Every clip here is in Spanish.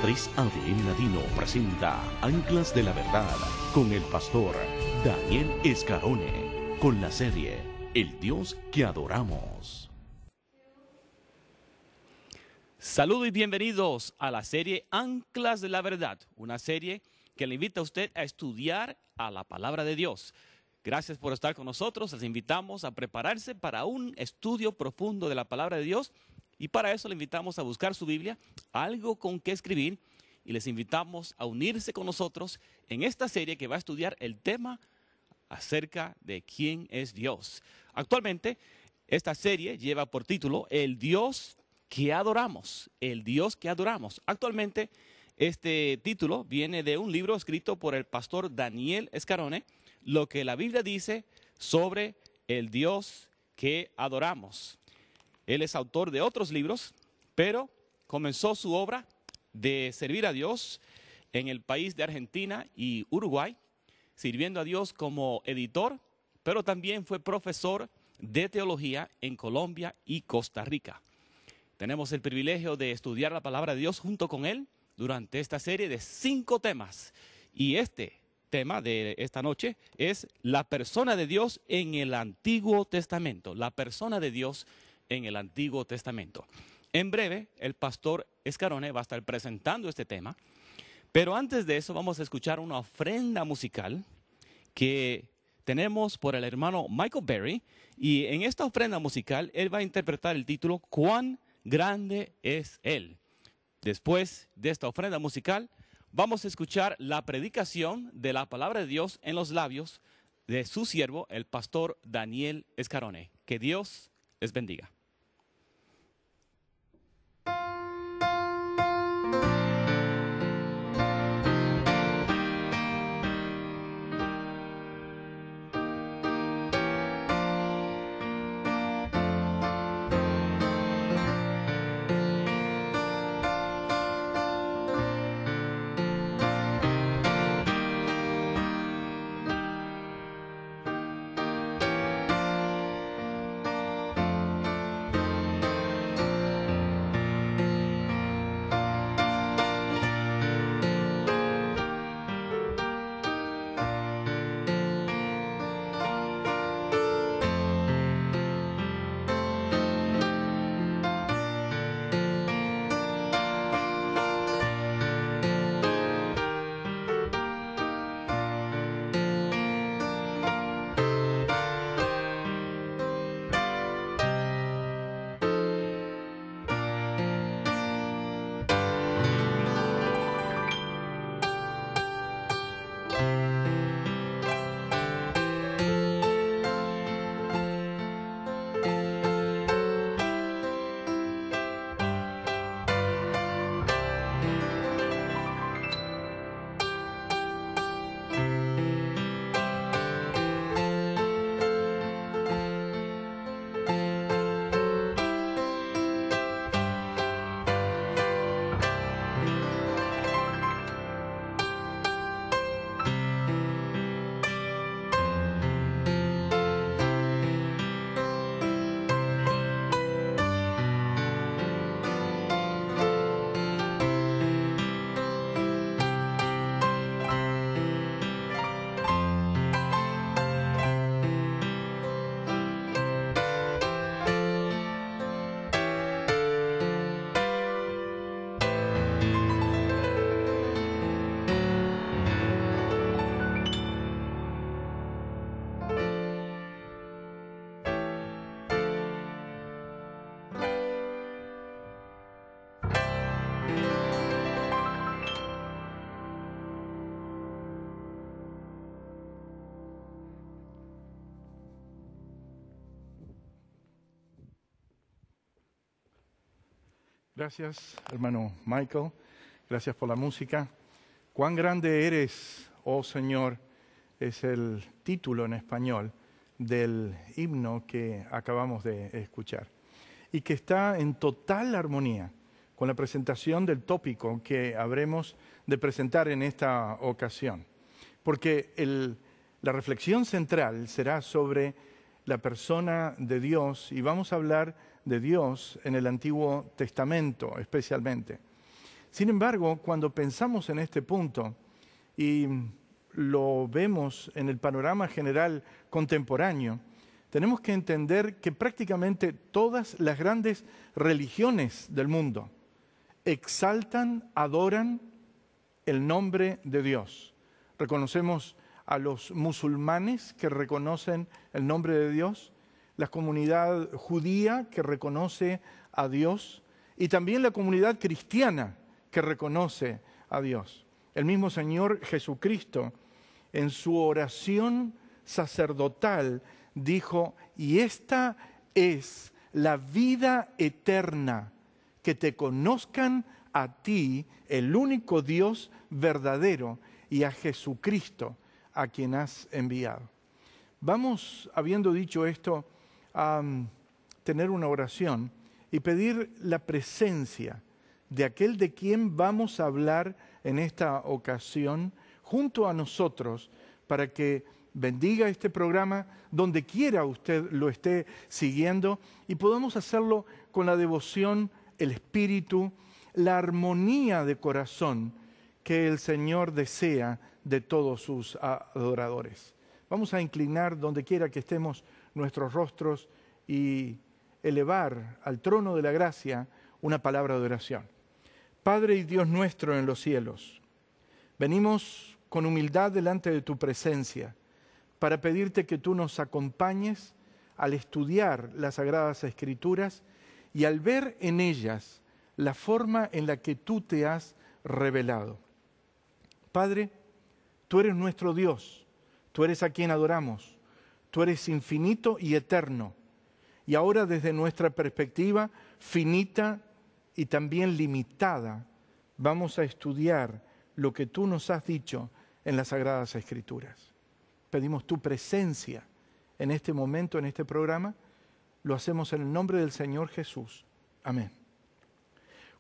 3 ADN Latino presenta Anclas de la Verdad con el pastor Daniel Escarone, con la serie El Dios que adoramos. Saludos y bienvenidos a la serie Anclas de la Verdad, una serie que le invita a usted a estudiar a la palabra de Dios. Gracias por estar con nosotros, les invitamos a prepararse para un estudio profundo de la palabra de Dios y para eso le invitamos a buscar su Biblia, algo con que escribir, y les invitamos a unirse con nosotros en esta serie que va a estudiar el tema acerca de quién es Dios. Actualmente, esta serie lleva por título El Dios que adoramos, el Dios que adoramos. Actualmente, este título viene de un libro escrito por el pastor Daniel Escarone, lo que la Biblia dice sobre el Dios que adoramos. Él es autor de otros libros, pero comenzó su obra de servir a Dios en el país de Argentina y Uruguay, sirviendo a Dios como editor, pero también fue profesor de teología en Colombia y Costa Rica. Tenemos el privilegio de estudiar la palabra de Dios junto con él durante esta serie de 5 temas. Y este tema de esta noche es la persona de Dios en el Antiguo Testamento. La persona de Dios en el Antiguo Testamento. En breve, el pastor Escarone va a estar presentando este tema. Pero antes de eso, vamos a escuchar una ofrenda musical que tenemos por el hermano Michael Berry. Y en esta ofrenda musical, él va a interpretar el título ¿Cuán grande es Él? Después de esta ofrenda musical, vamos a escuchar la predicación de la palabra de Dios en los labios de su siervo, el pastor Daniel Escarone. Que Dios les bendiga. Gracias, hermano Michael. Gracias por la música. Cuán grande eres, oh Señor, es el título en español del himno que acabamos de escuchar y que está en total armonía con la presentación del tópico que habremos de presentar en esta ocasión. Porque la reflexión central será sobre la persona de Dios y vamos a hablar de Dios en el Antiguo Testamento especialmente. Sin embargo, cuando pensamos en este punto y lo vemos en el panorama general contemporáneo, tenemos que entender que prácticamente todas las grandes religiones del mundo exaltan, adoran el nombre de Dios. Reconocemos a los musulmanes que reconocen el nombre de Dios, la comunidad judía que reconoce a Dios y también la comunidad cristiana que reconoce a Dios. El mismo Señor Jesucristo, en su oración sacerdotal, dijo: y esta es la vida eterna, que te conozcan a ti, el único Dios verdadero, y a Jesucristo, a quien has enviado. Vamos, habiendo dicho esto, a tener una oración y pedir la presencia de aquel de quien vamos a hablar en esta ocasión junto a nosotros, para que bendiga este programa donde quiera usted lo esté siguiendo y podamos hacerlo con la devoción, el espíritu, la armonía de corazón que el Señor desea de todos sus adoradores. Vamos a inclinar donde quiera que estemos nuestros rostros y elevar al trono de la gracia una palabra de oración. Padre y Dios nuestro en los cielos, venimos con humildad delante de tu presencia para pedirte que tú nos acompañes al estudiar las Sagradas Escrituras y al ver en ellas la forma en la que tú te has revelado. Padre, tú eres nuestro Dios, tú eres a quien adoramos, tú eres infinito y eterno. Y ahora desde nuestra perspectiva finita y también limitada, vamos a estudiar lo que tú nos has dicho en las Sagradas Escrituras. Pedimos tu presencia en este momento, en este programa. Lo hacemos en el nombre del Señor Jesús. Amén.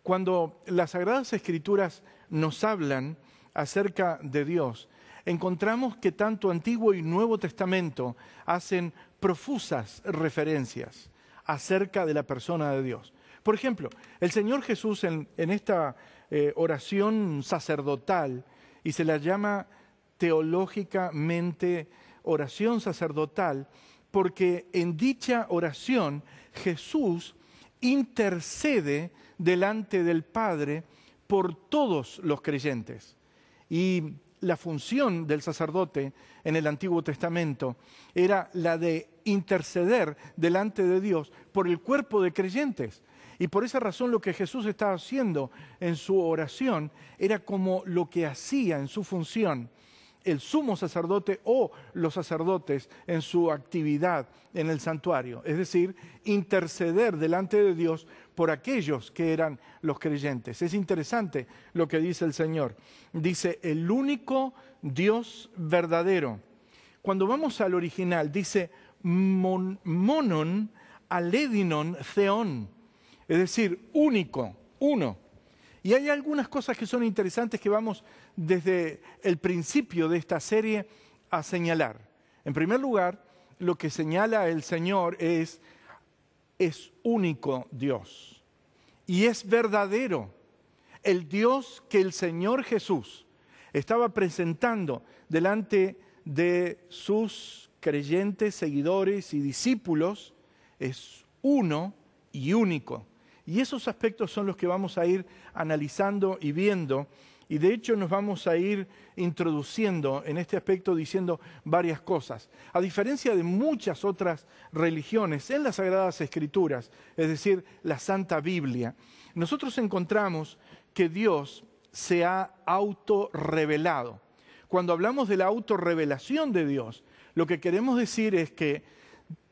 Cuando las Sagradas Escrituras nos hablan acerca de Dios, encontramos que tanto Antiguo y Nuevo Testamento hacen profusas referencias acerca de la persona de Dios. Por ejemplo, el Señor Jesús en esta oración sacerdotal, y se la llama teológicamente oración sacerdotal, porque en dicha oración Jesús intercede delante del Padre por todos los creyentes. Y la función del sacerdote en el Antiguo Testamento era la de interceder delante de Dios por el cuerpo de creyentes. Y por esa razón lo que Jesús estaba haciendo en su oración era como lo que hacía en su función el sumo sacerdote o los sacerdotes en su actividad en el santuario. Es decir, interceder delante de Dios por aquellos que eran los creyentes. Es interesante lo que dice el Señor. Dice, el único Dios verdadero. Cuando vamos al original, dice, monon aledinon theon. Es decir, único, uno. Y hay algunas cosas que son interesantes que vamos desde el principio de esta serie a señalar. En primer lugar, lo que señala el Señor es único Dios y es verdadero. El Dios que el Señor Jesús estaba presentando delante de sus creyentes, seguidores y discípulos es uno y único. Y esos aspectos son los que vamos a ir analizando y viendo, y de hecho nos vamos a ir introduciendo en este aspecto diciendo varias cosas. A diferencia de muchas otras religiones en las Sagradas Escrituras, es decir, la Santa Biblia, nosotros encontramos que Dios se ha autorrevelado. Cuando hablamos de la autorrevelación de Dios, lo que queremos decir es que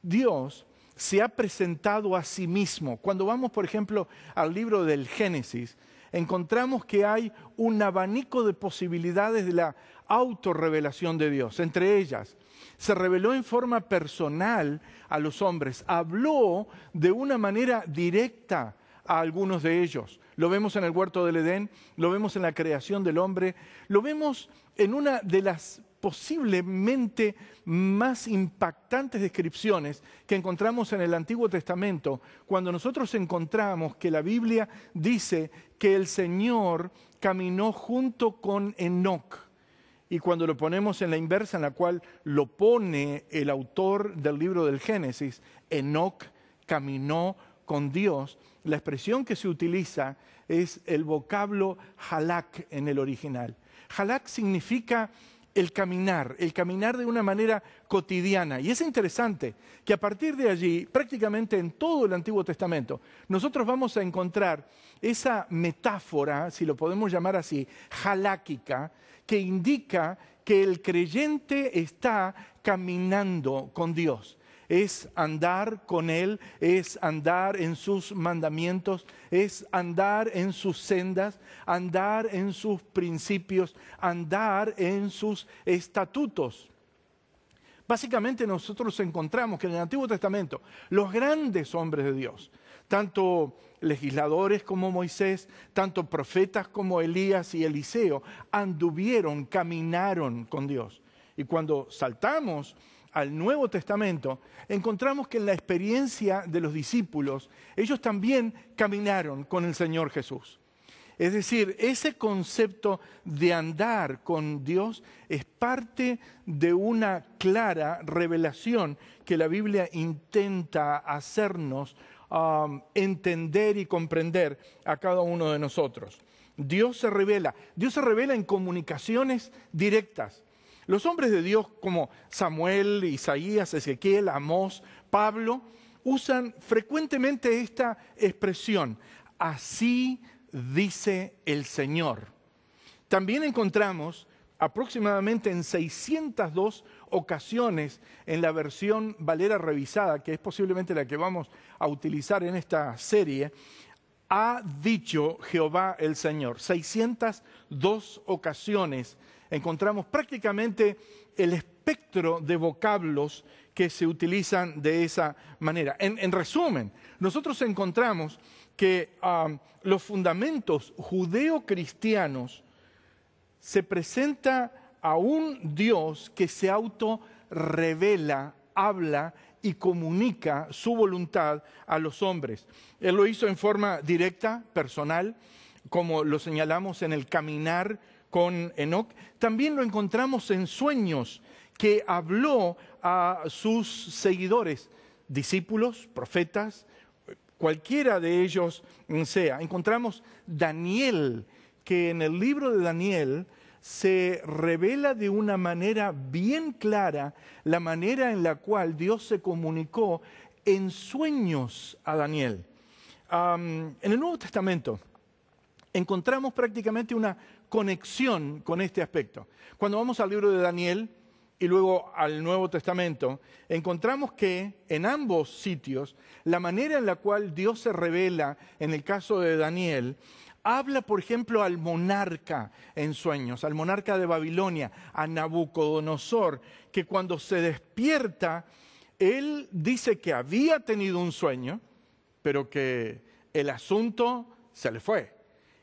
Dios se ha presentado a sí mismo. Cuando vamos, por ejemplo, al libro del Génesis, encontramos que hay un abanico de posibilidades de la autorrevelación de Dios. Entre ellas, se reveló en forma personal a los hombres, habló de una manera directa a algunos de ellos. Lo vemos en el huerto del Edén, lo vemos en la creación del hombre, lo vemos en una de las posiblemente más impactantes descripciones que encontramos en el Antiguo Testamento, cuando nosotros encontramos que la Biblia dice que el Señor caminó junto con Enoc. Y cuando lo ponemos en la inversa, en la cual lo pone el autor del libro del Génesis, Enoc caminó con Dios, la expresión que se utiliza es el vocablo halak en el original. Halak significa el caminar de una manera cotidiana. Y es interesante que a partir de allí, prácticamente en todo el Antiguo Testamento, nosotros vamos a encontrar esa metáfora, si lo podemos llamar así, haláquica, que indica que el creyente está caminando con Dios. Es andar con Él, es andar en sus mandamientos, es andar en sus sendas, andar en sus principios, andar en sus estatutos. Básicamente nosotros encontramos que en el Antiguo Testamento los grandes hombres de Dios, tanto legisladores como Moisés, tanto profetas como Elías y Eliseo, anduvieron, caminaron con Dios. Y cuando saltamos al Nuevo Testamento, encontramos que en la experiencia de los discípulos, ellos también caminaron con el Señor Jesús. Es decir, ese concepto de andar con Dios es parte de una clara revelación que la Biblia intenta hacernos entender y comprender a cada uno de nosotros. Dios se revela en comunicaciones directas. Los hombres de Dios como Samuel, Isaías, Ezequiel, Amós, Pablo, usan frecuentemente esta expresión: así dice el Señor. También encontramos aproximadamente en 602 ocasiones en la versión Valera revisada, que es posiblemente la que vamos a utilizar en esta serie, ha dicho Jehová el Señor. 602 ocasiones encontramos prácticamente el espectro de vocablos que se utilizan de esa manera. En resumen, nosotros encontramos que los fundamentos judeo-cristianos se presenta a un Dios que se autorrevela, habla y comunica su voluntad a los hombres. Él lo hizo en forma directa, personal, como lo señalamos en el caminar con Enoc. También lo encontramos en sueños, que habló a sus seguidores, discípulos, profetas, cualquiera de ellos sea. Encontramos Daniel, que en el libro de Daniel se revela de una manera bien clara la manera en la cual Dios se comunicó en sueños a Daniel. En el Nuevo Testamento encontramos prácticamente una conexión con este aspecto. Cuando vamos al libro de Daniel y luego al Nuevo Testamento, encontramos que en ambos sitios la manera en la cual Dios se revela, en el caso de Daniel, habla, por ejemplo, al monarca en sueños, al monarca de Babilonia, a Nabucodonosor, que cuando se despierta, él dice que había tenido un sueño, pero que el asunto se le fue.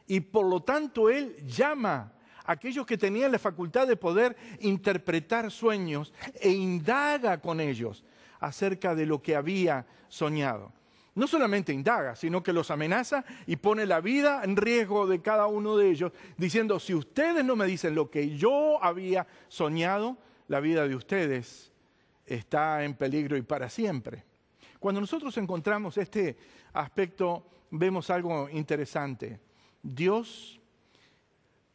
Y por lo tanto, él llama a aquellos que tenían la facultad de poder interpretar sueños e indaga con ellos acerca de lo que había soñado. No solamente indaga, sino que los amenaza y pone la vida en riesgo de cada uno de ellos, diciendo: si ustedes no me dicen lo que yo había soñado, la vida de ustedes está en peligro y para siempre. Cuando nosotros encontramos este aspecto, vemos algo interesante. Dios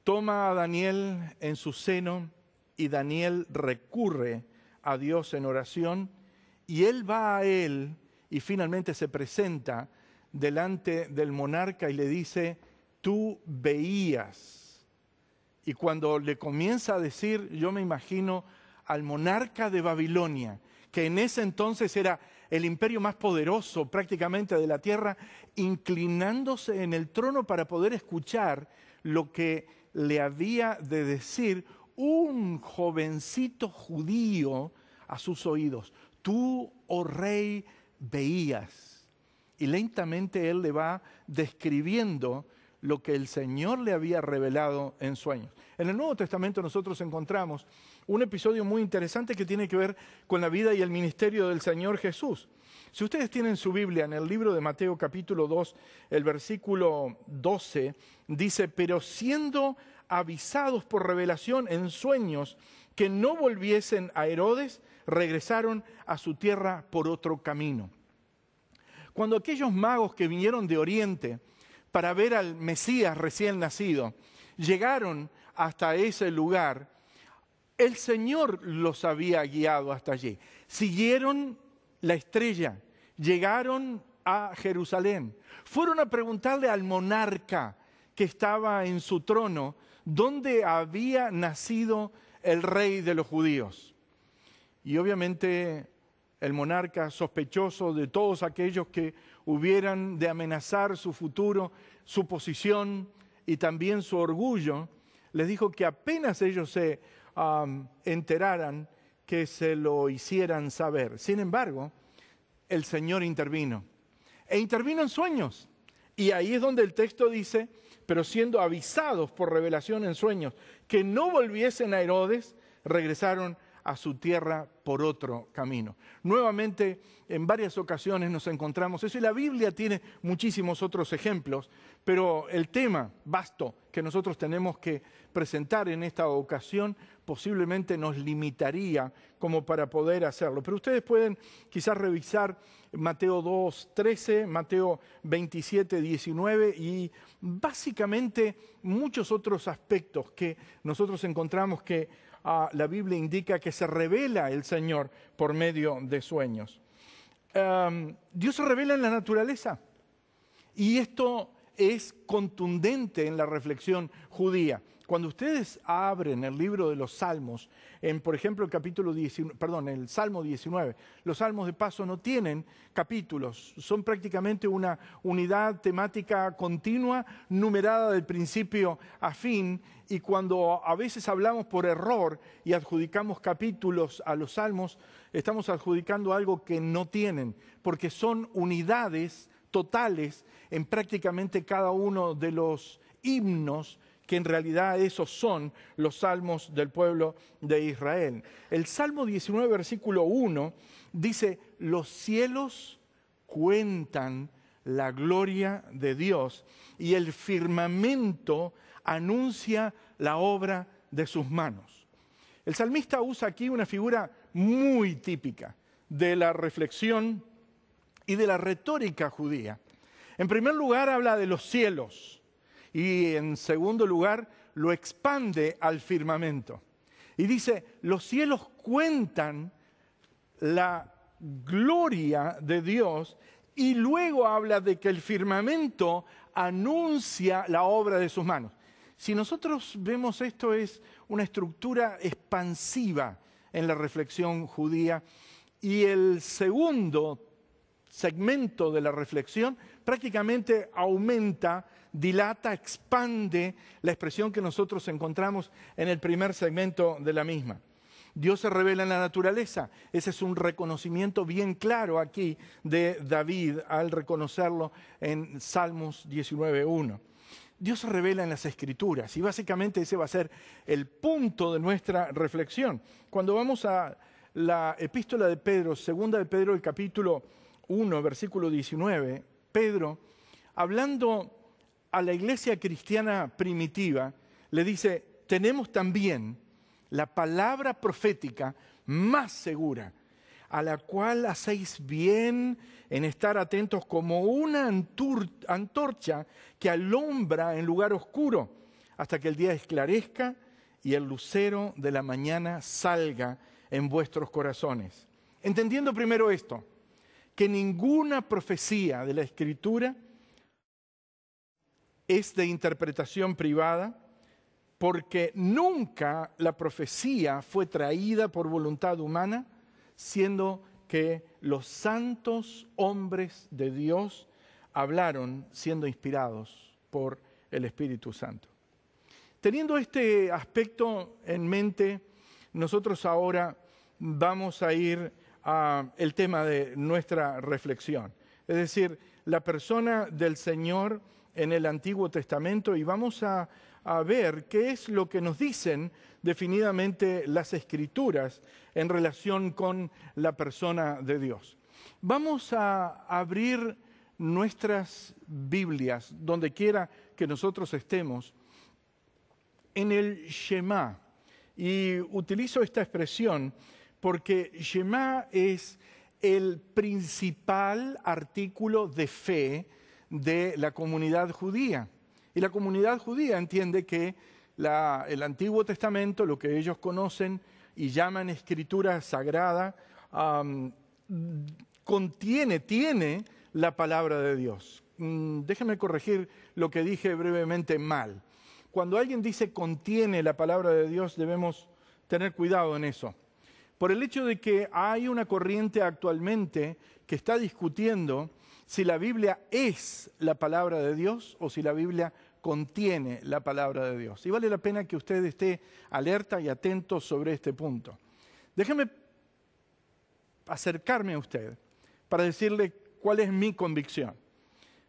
toma a Daniel en su seno y Daniel recurre a Dios en oración, y él va a él y finalmente se presenta delante del monarca y le dice: tú veías. Y cuando le comienza a decir, yo me imagino al monarca de Babilonia, que en ese entonces era el imperio más poderoso prácticamente de la tierra, inclinándose en el trono para poder escuchar lo que le había de decir un jovencito judío a sus oídos. Tú, oh rey, veías. Y lentamente él le va describiendo lo que el Señor le había revelado en sueños. En el Nuevo Testamento nosotros encontramos Un episodio muy interesante que tiene que ver con la vida y el ministerio del Señor Jesús. Si ustedes tienen su Biblia, en el libro de Mateo capítulo 2, el versículo 12, dice: pero siendo avisados por revelación en sueños que no volviesen a Herodes, regresaron a su tierra por otro camino. Cuando aquellos magos que vinieron de Oriente para ver al Mesías recién nacido llegaron hasta ese lugar, el Señor los había guiado hasta allí. Siguieron la estrella, llegaron a Jerusalén. Fueron a preguntarle al monarca que estaba en su trono dónde había nacido el rey de los judíos. Y obviamente el monarca, sospechoso de todos aquellos que hubieran de amenazar su futuro, su posición y también su orgullo, les dijo que apenas ellos se enteraran, que se lo hicieran saber. Sin embargo, el Señor intervino. E intervino en sueños. Y ahí es donde el texto dice: pero siendo avisados por revelación en sueños que no volviesen a Herodes, regresaron a su tierra por otro camino. Nuevamente, en varias ocasiones nos encontramos eso, y la Biblia tiene muchísimos otros ejemplos, pero el tema vasto que nosotros tenemos que presentar en esta ocasión posiblemente nos limitaría como para poder hacerlo. Pero ustedes pueden quizás revisar Mateo 2:13, Mateo 27:19 y básicamente muchos otros aspectos que nosotros encontramos que la Biblia indica que se revela el Señor por medio de sueños. Dios se revela en la naturaleza, y esto es contundente en la reflexión judía. Cuando ustedes abren el libro de los Salmos, por ejemplo, el Salmo 19, los Salmos de paso no tienen capítulos, son prácticamente una unidad temática continua, numerada del principio a fin, y cuando a veces hablamos por error y adjudicamos capítulos a los Salmos, estamos adjudicando algo que no tienen, porque son unidades totales en prácticamente cada uno de los himnos, que en realidad esos son los salmos del pueblo de Israel. El Salmo 19, versículo 1, dice: los cielos cuentan la gloria de Dios, y el firmamento anuncia la obra de sus manos. El salmista usa aquí una figura muy típica de la reflexión y de la retórica judía. En primer lugar, habla de los cielos. Y en segundo lugar, lo expande al firmamento. Y dice: los cielos cuentan la gloria de Dios, y luego habla de que el firmamento anuncia la obra de sus manos. Si nosotros vemos esto, es una estructura expansiva en la reflexión judía, y el segundo segmento de la reflexión prácticamente aumenta, dilata, expande la expresión que nosotros encontramos en el primer segmento de la misma. Dios se revela en la naturaleza. Ese es un reconocimiento bien claro aquí de David al reconocerlo en Salmos 19:1. Dios se revela en las Escrituras, y básicamente ese va a ser el punto de nuestra reflexión. Cuando vamos a la epístola de Pedro, segunda de Pedro, el capítulo 1, versículo 19, Pedro, hablando a la iglesia cristiana primitiva, le dice: tenemos también la palabra profética más segura, a la cual hacéis bien en estar atentos como una antorcha que alumbra en lugar oscuro, hasta que el día esclarezca y el lucero de la mañana salga en vuestros corazones. Entendiendo primero esto, que ninguna profecía de la Escritura es de interpretación privada, porque nunca la profecía fue traída por voluntad humana, siendo que los santos hombres de Dios hablaron siendo inspirados por el Espíritu Santo. Teniendo este aspecto en mente, nosotros ahora vamos a ir al tema de nuestra reflexión. Es decir, la persona del Señor en el Antiguo Testamento, y vamos a ver qué es lo que nos dicen definidamente las Escrituras en relación con la persona de Dios. Vamos a abrir nuestras Biblias, donde quiera que nosotros estemos, en el Shema. Y utilizo esta expresión porque Shema es el principal artículo de fe de la comunidad judía. Y la comunidad judía entiende que el Antiguo Testamento, lo que ellos conocen y llaman Escritura Sagrada, tiene la palabra de Dios. Déjenme corregir lo que dije brevemente mal. Cuando alguien dice contiene la palabra de Dios, debemos tener cuidado en eso. Por el hecho de que hay una corriente actualmente que está discutiendo si la Biblia es la palabra de Dios o si la Biblia contiene la palabra de Dios. Y vale la pena que usted esté alerta y atento sobre este punto. Déjeme acercarme a usted para decirle cuál es mi convicción.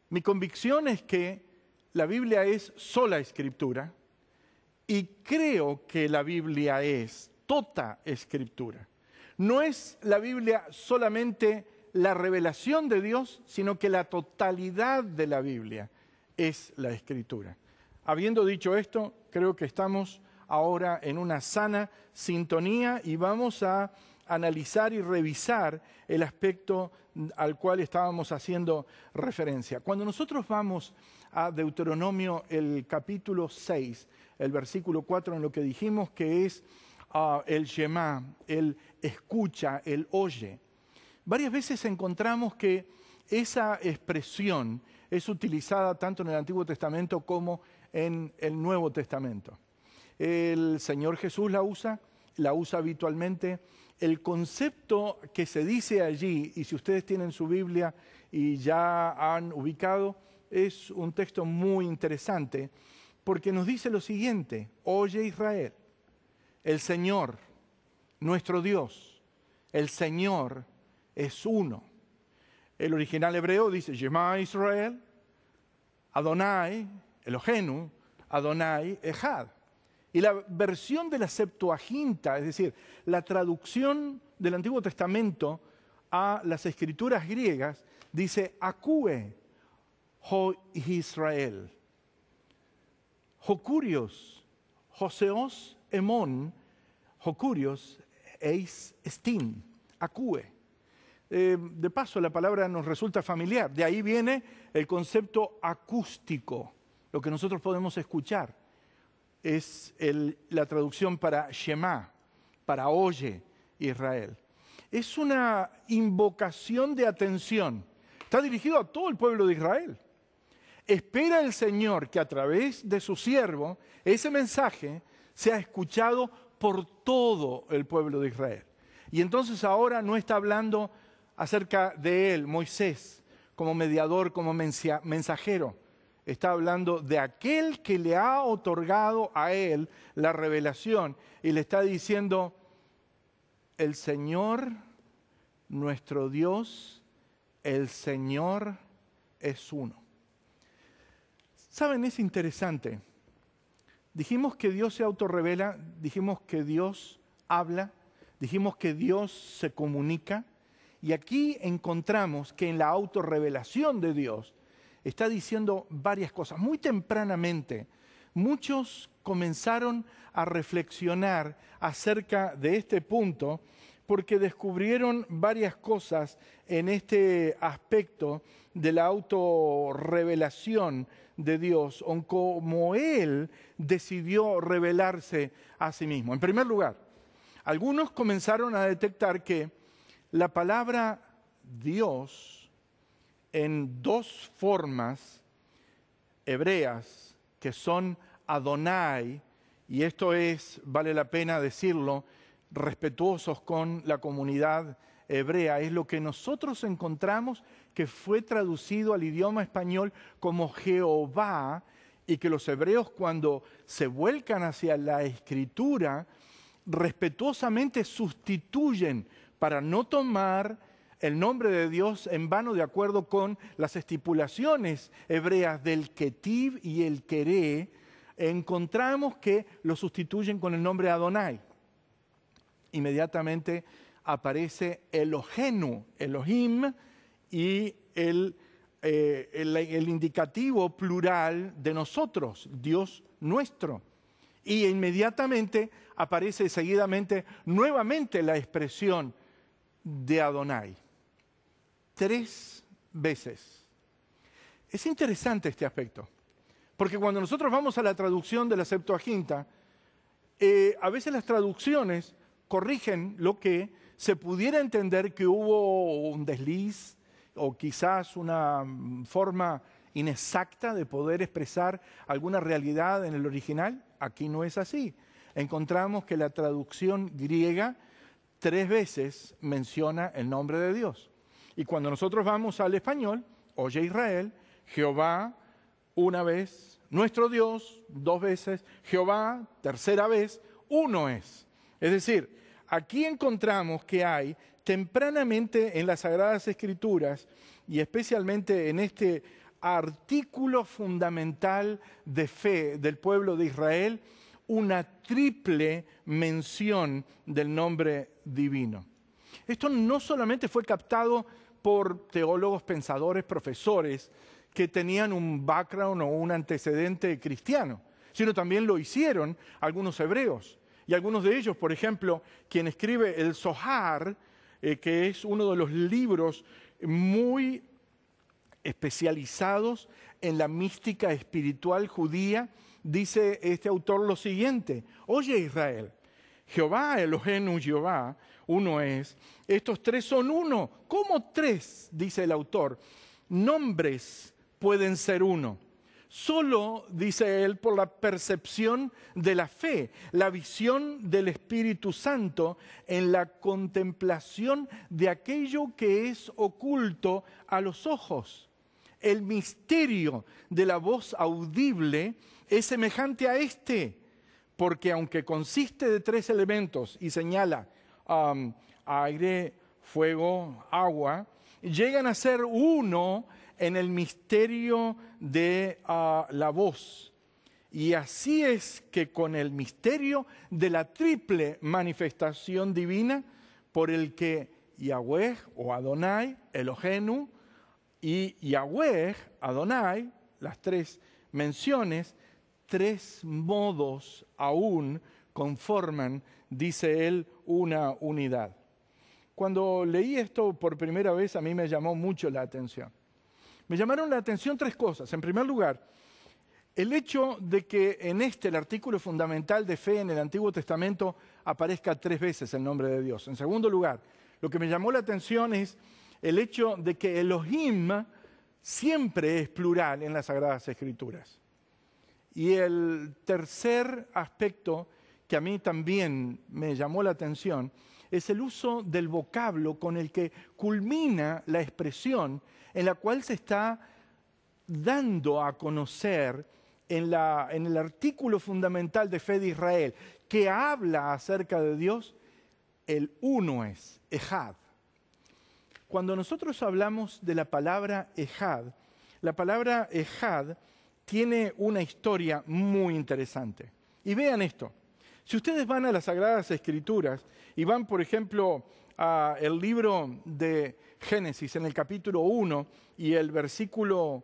Mi convicción es que la Biblia es sola Escritura y creo que la Biblia es toda Escritura. No es la Biblia solamente la revelación de Dios, sino que la totalidad de la Biblia es la Escritura. Habiendo dicho esto, creo que estamos ahora en una sana sintonía y vamos a analizar y revisar el aspecto al cual estábamos haciendo referencia. Cuando nosotros vamos a Deuteronomio, el capítulo 6, el versículo 4, en lo que dijimos que es el Shema, el escucha, el oye, varias veces encontramos que esa expresión es utilizada tanto en el Antiguo Testamento como en el Nuevo Testamento. El Señor Jesús la usa habitualmente. El concepto que se dice allí, y si ustedes tienen su Biblia y ya han ubicado, es un texto muy interesante, porque nos dice lo siguiente: oye Israel, el Señor, nuestro Dios, el Señor es uno. El original hebreo dice Shema Israel, Adonai, Elohenu, Adonai Echad. Y la versión de la Septuaginta, es decir, la traducción del Antiguo Testamento a las escrituras griegas, dice Akue ho Israel, Jocurios, Joseos Emon, Jocurios eis estin, Akue. De paso, la palabra nos resulta familiar. De ahí viene el concepto acústico, lo que nosotros podemos escuchar. Es la traducción para Shema, para oye Israel. Es una invocación de atención. Está dirigido a todo el pueblo de Israel. Espera el Señor que a través de su siervo ese mensaje sea escuchado por todo el pueblo de Israel. Y entonces ahora no está hablando acerca de él, Moisés, como mediador, como mensajero. Está hablando de aquel que le ha otorgado a él la revelación y le está diciendo: el Señor, nuestro Dios, el Señor es uno. ¿Saben? Es interesante. Dijimos que Dios se autorrevela, dijimos que Dios habla, dijimos que Dios se comunica, y aquí encontramos que en la autorrevelación de Dios está diciendo varias cosas. Muy tempranamente, muchos comenzaron a reflexionar acerca de este punto porque descubrieron varias cosas en este aspecto de la autorrevelación de Dios, o cómo Él decidió revelarse a sí mismo. En primer lugar, algunos comenzaron a detectar que la palabra Dios, en dos formas hebreas, que son Adonai, y esto es, vale la pena decirlo, respetuosos con la comunidad hebrea, es lo que nosotros encontramos que fue traducido al idioma español como Jehová, y que los hebreos, cuando se vuelcan hacia la escritura, respetuosamente sustituyen para no tomar el nombre de Dios en vano, de acuerdo con las estipulaciones hebreas del Ketiv y el Queré, encontramos que lo sustituyen con el nombre Adonai. Inmediatamente aparece Elohenu, Elohim, y el indicativo plural de nosotros, Dios nuestro. Y inmediatamente aparece seguidamente nuevamente la expresión de Adonai. 3 veces. Es interesante este aspecto, porque cuando nosotros vamos a la traducción de la Septuaginta, a veces las traducciones corrigen lo que se pudiera entender que hubo un desliz o quizás una forma inexacta de poder expresar alguna realidad en el original. Aquí no es así. Encontramos que la traducción griega 3 veces menciona el nombre de Dios. Y cuando nosotros vamos al español, oye Israel, Jehová 1 vez, nuestro Dios 2 veces, Jehová 3ª vez, 1 es. Es decir, aquí encontramos que hay tempranamente en las Sagradas Escrituras y especialmente en este artículo fundamental de fe del pueblo de Israel, una triple mención del nombre divino. Esto no solamente fue captado por teólogos, pensadores, profesores que tenían un background o un antecedente cristiano, sino también lo hicieron algunos hebreos. Y algunos de ellos, por ejemplo, quien escribe el Zohar, que es uno de los libros muy especializados en la mística espiritual judía, dice este autor lo siguiente: oye Israel, Jehová, Elohenu, Jehová, 1 es, estos 3 son 1. ¿Cómo 3? Dice el autor. Nombres pueden ser 1. Solo, dice él, por la percepción de la fe, la visión del Espíritu Santo en la contemplación de aquello que es oculto a los ojos. El misterio de la voz audible es semejante a este, porque aunque consiste de 3 elementos y señala aire, fuego, agua, llegan a ser 1 en el misterio de la voz. Y así es que con el misterio de la triple manifestación divina, por el que Yahweh o Adonai, Elohenu, y Yahweh, Adonai, las 3 menciones, 3 modos aún conforman, dice él, una unidad. Cuando leí esto por primera vez, a mí me llamó mucho la atención. Me llamaron la atención 3 cosas. En primer lugar, el hecho de que en el artículo fundamental de fe en el Antiguo Testamento aparezca 3 veces el nombre de Dios. En segundo lugar, lo que me llamó la atención es el hecho de que Elohim siempre es plural en las Sagradas Escrituras. Y el tercer aspecto que a mí también me llamó la atención es el uso del vocablo con el que culmina la expresión en la cual se está dando a conocer en el artículo fundamental de fe de Israel, que habla acerca de Dios, el 1 es, Ejad. Cuando nosotros hablamos de la palabra Ejad tiene una historia muy interesante. Y vean esto, si ustedes van a las Sagradas Escrituras y van, por ejemplo, al libro de Génesis en el capítulo 1 y el versículo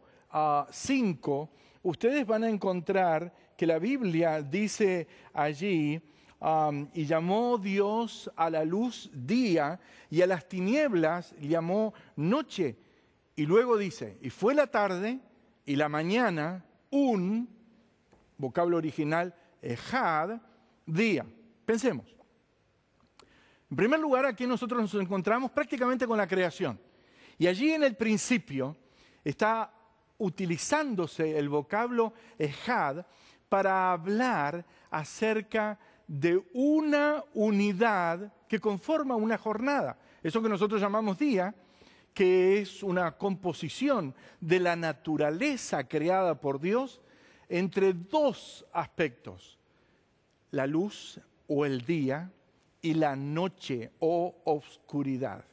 5, ustedes van a encontrar que la Biblia dice allí, y llamó Dios a la luz día y a las tinieblas llamó noche. Y luego dice, y fue la tarde y la mañana, un, vocablo original, ejad, día. Pensemos. En primer lugar, aquí nosotros nos encontramos prácticamente con la creación. Y allí en el principio está utilizándose el vocablo ejad para hablar acerca de una unidad que conforma una jornada. Eso que nosotros llamamos día, que es una composición de la naturaleza creada por Dios entre 2 aspectos, la luz o el día y la noche o oscuridad.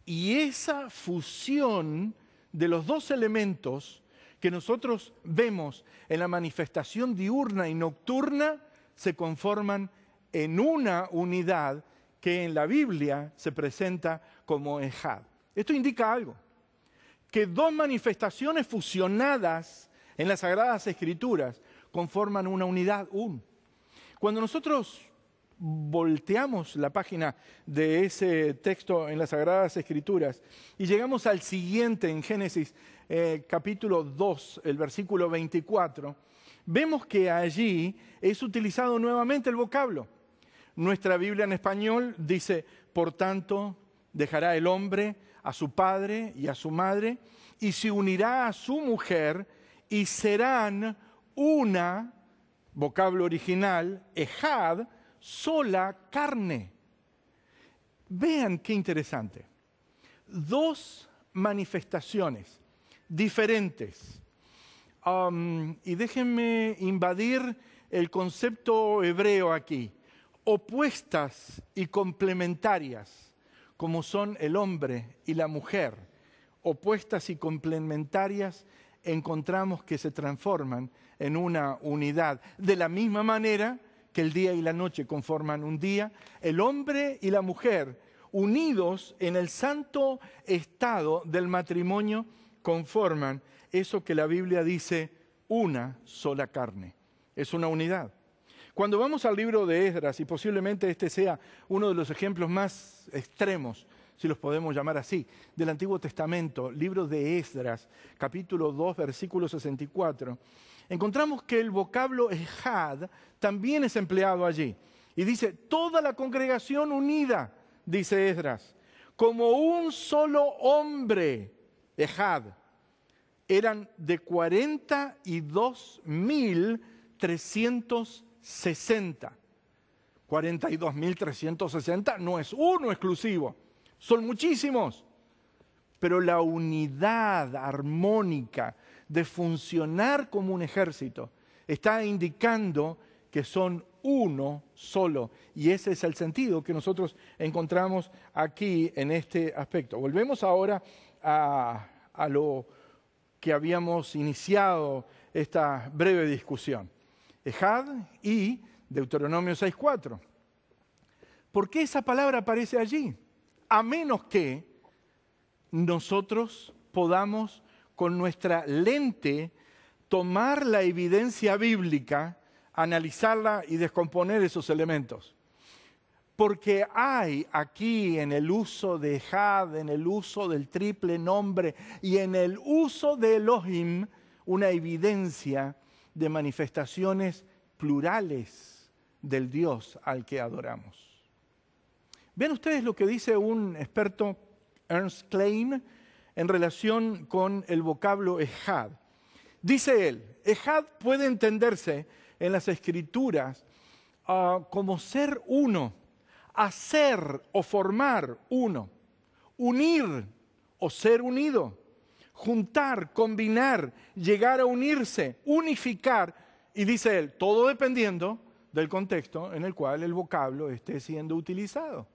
Y esa fusión de los 2 elementos que nosotros vemos en la manifestación diurna y nocturna se conforman en una unidad que en la Biblia se presenta como Ejad. Esto indica algo, que dos manifestaciones fusionadas en las Sagradas Escrituras conforman una unidad, Cuando nosotros volteamos la página de ese texto en las Sagradas Escrituras y llegamos al siguiente en Génesis capítulo 2, el versículo 24, vemos que allí es utilizado nuevamente el vocablo. Nuestra Biblia en español dice, por tanto, dejará el hombre a su padre y a su madre y se unirá a su mujer y serán una, vocablo original, ejad, sola carne. Vean qué interesante. Dos manifestaciones diferentes. Y déjenme invadir el concepto hebreo aquí. Opuestas y complementarias, como son el hombre y la mujer. Opuestas y complementarias encontramos que se transforman en una unidad. De la misma manera que el día y la noche conforman un día, el hombre y la mujer, unidos en el santo estado del matrimonio, conforman eso que la Biblia dice, una sola carne. Es una unidad. Cuando vamos al libro de Esdras, y posiblemente este sea uno de los ejemplos más extremos, si los podemos llamar así, del Antiguo Testamento, libro de Esdras, capítulo 2, versículo 64, encontramos que el vocablo ejad también es empleado allí. Y dice, toda la congregación unida, dice Esdras, como un solo hombre, ejad, eran de 42.360. 42.360 no es uno exclusivo, son muchísimos. Pero la unidad armónica de funcionar como un ejército está indicando que son uno solo. Y ese es el sentido que nosotros encontramos aquí en este aspecto. Volvemos ahora a lo que habíamos iniciado esta breve discusión. Ejad y Deuteronomio 6:4. ¿Por qué esa palabra aparece allí? A menos que nosotros podamos con nuestra lente tomar la evidencia bíblica, analizarla y descomponer esos elementos. Porque hay aquí en el uso de Ejad, en el uso del triple nombre y en el uso de Elohim, una evidencia de manifestaciones plurales del Dios al que adoramos. Vean ustedes lo que dice un experto, Ernst Klein, en relación con el vocablo Ejad. Dice él, Ejad puede entenderse en las Escrituras como ser uno, hacer o formar uno, unir o ser unido, juntar, combinar, llegar a unirse, unificar, y dice él, todo dependiendo del contexto en el cual el vocablo esté siendo utilizado.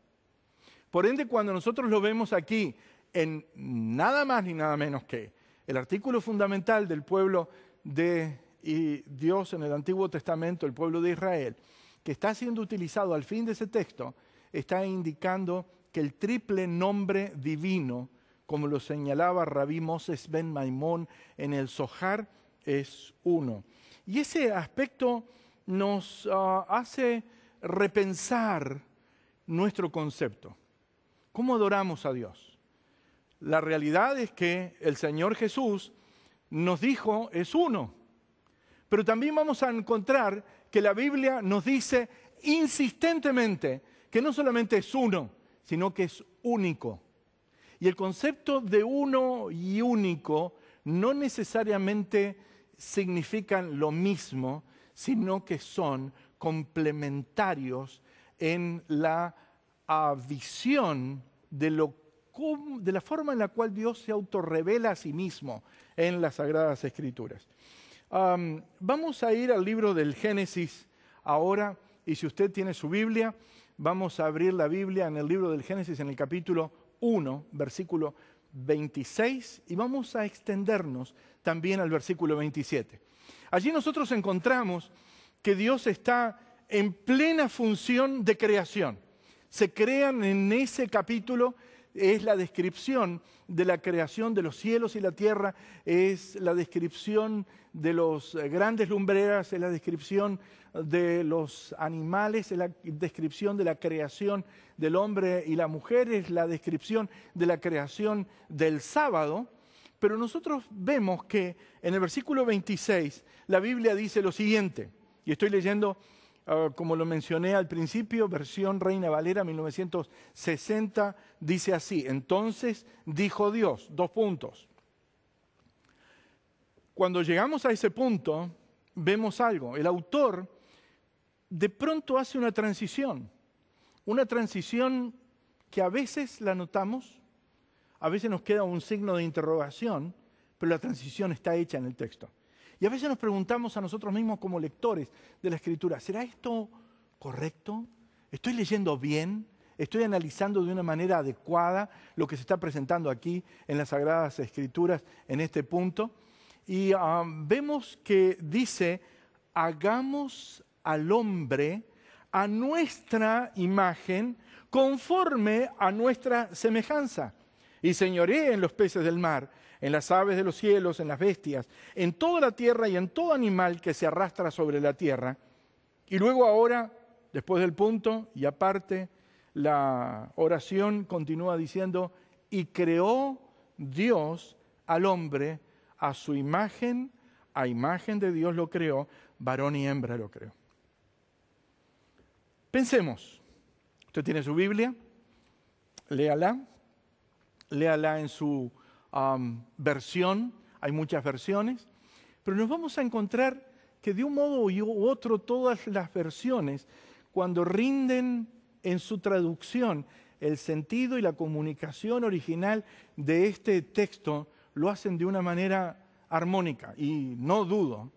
Por ende, cuando nosotros lo vemos aquí en nada más ni nada menos que el artículo fundamental del pueblo de Dios en el Antiguo Testamento, el pueblo de Israel, que está siendo utilizado al fin de ese texto, está indicando que el triple nombre divino, como lo señalaba Rabí Moses ben Maimón en el Zohar, es uno. Y ese aspecto nos hace repensar nuestro concepto. ¿Cómo adoramos a Dios? La realidad es que el Señor Jesús nos dijo es uno. Pero también vamos a encontrar que la Biblia nos dice insistentemente que no solamente es uno, sino que es único. Y el concepto de uno y único no necesariamente significan lo mismo, sino que son complementarios en la visión de la forma en la cual Dios se autorrevela a sí mismo en las Sagradas Escrituras. Vamos a ir al libro del Génesis ahora, y si usted tiene su Biblia, vamos a abrir la Biblia en el libro del Génesis en el capítulo 1, versículo 26 y vamos a extendernos también al versículo 27. Allí nosotros encontramos que Dios está en plena función de creación. Se crean en ese capítulo, es la descripción de la creación de los cielos y la tierra, es la descripción de los grandes lumbreras, es la descripción de los animales, es la descripción de la creación del hombre y la mujer, es la descripción de la creación del sábado. Pero nosotros vemos que en el versículo 26 la Biblia dice lo siguiente, y estoy leyendo, como lo mencioné al principio, versión Reina Valera 1960, dice así: entonces dijo Dios, : Cuando llegamos a ese punto, vemos algo. El autor de pronto hace una transición que a veces la notamos, a veces nos queda un signo de interrogación, pero la transición está hecha en el texto. Y a veces nos preguntamos a nosotros mismos como lectores de la Escritura: ¿será esto correcto? ¿Estoy leyendo bien? ¿Estoy analizando de una manera adecuada lo que se está presentando aquí en las Sagradas Escrituras en este punto? Y vemos que dice: hagamos al hombre a nuestra imagen, conforme a nuestra semejanza, y señoree en los peces del mar, en las aves de los cielos, en las bestias, en toda la tierra y en todo animal que se arrastra sobre la tierra. Y luego ahora, después del punto, y aparte, la oración continúa diciendo: y creó Dios al hombre a su imagen, a imagen de Dios lo creó, varón y hembra lo creó. Pensemos, usted tiene su Biblia, léala en su versión, hay muchas versiones, pero nos vamos a encontrar que de un modo u otro todas las versiones, cuando rinden en su traducción el sentido y la comunicación original de este texto, lo hacen de una manera armónica. Y no dudo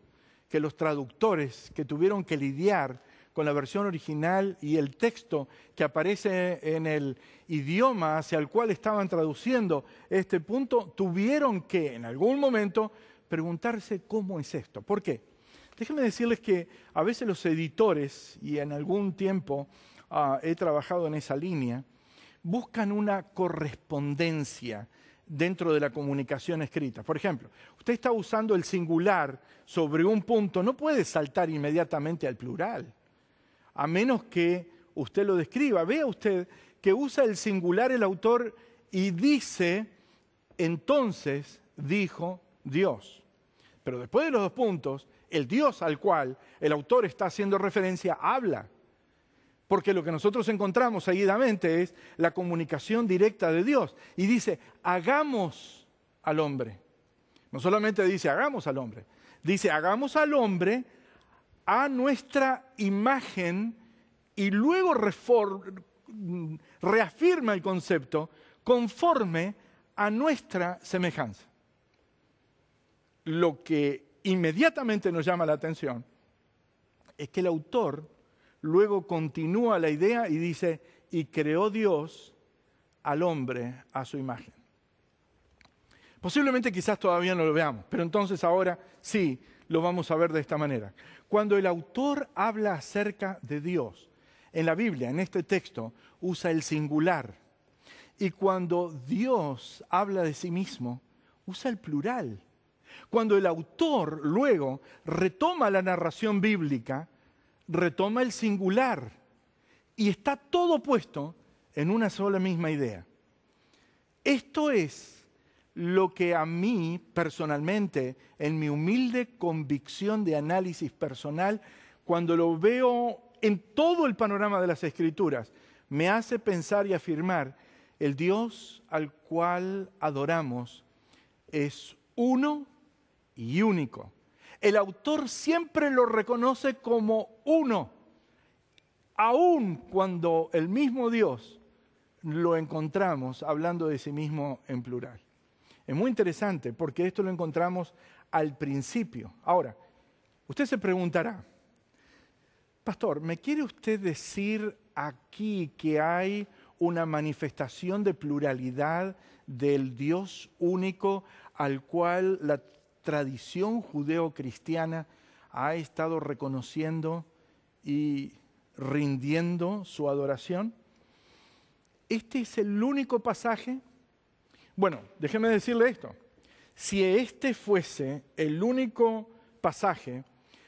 que los traductores que tuvieron que lidiar con la versión original y el texto que aparece en el idioma hacia el cual estaban traduciendo este punto, tuvieron que en algún momento preguntarse: ¿cómo es esto? ¿Por qué? Déjenme decirles que a veces los editores, y en algún tiempo he trabajado en esa línea, buscan una correspondencia dentro de la comunicación escrita. Por ejemplo, usted está usando el singular sobre un punto, no puede saltar inmediatamente al plural, a menos que usted lo describa. Vea usted que usa el singular el autor y dice: entonces dijo Dios. Pero después de los dos puntos, el Dios al cual el autor está haciendo referencia habla. Porque lo que nosotros encontramos seguidamente es la comunicación directa de Dios. Y dice: hagamos al hombre. No solamente dice hagamos al hombre, dice hagamos al hombre a nuestra imagen, y luego reafirma el concepto: conforme a nuestra semejanza. Lo que inmediatamente nos llama la atención es que el autor luego continúa la idea y dice: y creó Dios al hombre a su imagen. Posiblemente quizás todavía no lo veamos, pero entonces ahora sí lo vamos a ver de esta manera. Cuando el autor habla acerca de Dios, en la Biblia, en este texto, usa el singular. Y cuando Dios habla de sí mismo, usa el plural. Cuando el autor luego retoma la narración bíblica, retoma el singular. Y está todo puesto en una sola misma idea. Esto es lo que a mí personalmente, en mi humilde convicción de análisis personal, cuando lo veo en todo el panorama de las Escrituras, me hace pensar y afirmar: el Dios al cual adoramos es uno y único. El autor siempre lo reconoce como uno, aun cuando el mismo Dios lo encontramos hablando de sí mismo en plural. Es muy interesante porque esto lo encontramos al principio. Ahora, usted se preguntará: pastor, ¿me quiere usted decir aquí que hay una manifestación de pluralidad del Dios único al cual la tradición judeo-cristiana ha estado reconociendo y rindiendo su adoración? ¿Este es el único pasaje? Bueno, déjeme decirle esto. Si este fuese el único pasaje,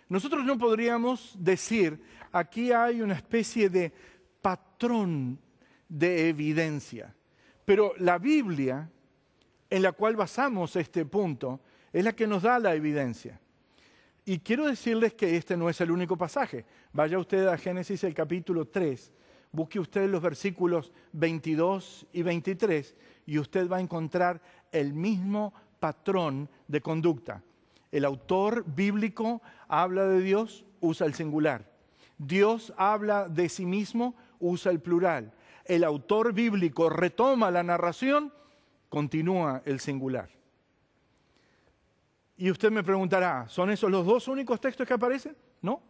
nosotros no podríamos decir, aquí hay una especie de patrón de evidencia. Pero la Biblia, en la cual basamos este punto, es la que nos da la evidencia. Y quiero decirles que este no es el único pasaje. Vaya usted a Génesis el capítulo 3, busque usted los versículos 22 y 23 y usted va a encontrar el mismo patrón de conducta. El autor bíblico habla de Dios, usa el singular. Dios habla de sí mismo, usa el plural. El autor bíblico retoma la narración, continúa el singular. Y usted me preguntará, ¿son esos los dos únicos textos que aparecen? No,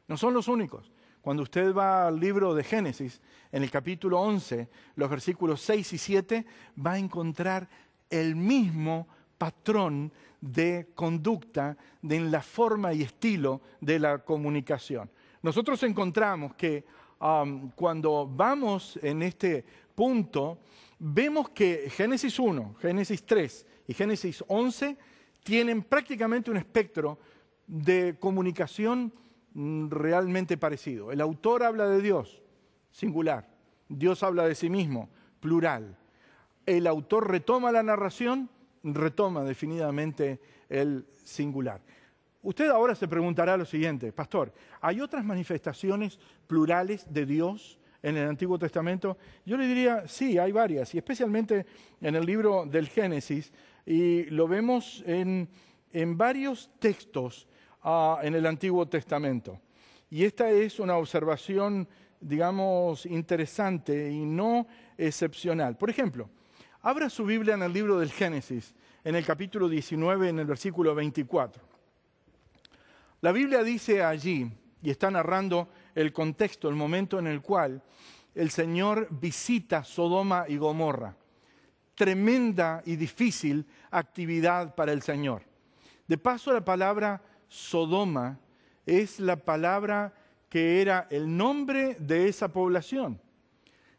no son los únicos. Cuando usted va al libro de Génesis, en el capítulo 11, los versículos 6 y 7, va a encontrar el mismo patrón de conducta en la forma y estilo de la comunicación. Nosotros encontramos que cuando vamos en este punto, vemos que Génesis 1, Génesis 3 y Génesis 11 tienen prácticamente un espectro de comunicación realmente parecido. El autor habla de Dios, singular. Dios habla de sí mismo, plural. El autor retoma la narración, retoma definitivamente el singular. Usted ahora se preguntará lo siguiente, pastor, ¿hay otras manifestaciones plurales de Dios en el Antiguo Testamento? Yo le diría, sí, hay varias, y especialmente en el libro del Génesis, y lo vemos en varios textos en el Antiguo Testamento. Y esta es una observación, digamos, interesante y no excepcional. Por ejemplo, abra su Biblia en el libro del Génesis, en el capítulo 19, en el versículo 24. La Biblia dice allí, y está narrando el contexto, el momento en el cual el Señor visita Sodoma y Gomorra. Tremenda y difícil actividad para el Señor. De paso, la palabra Sodoma es la palabra que era el nombre de esa población.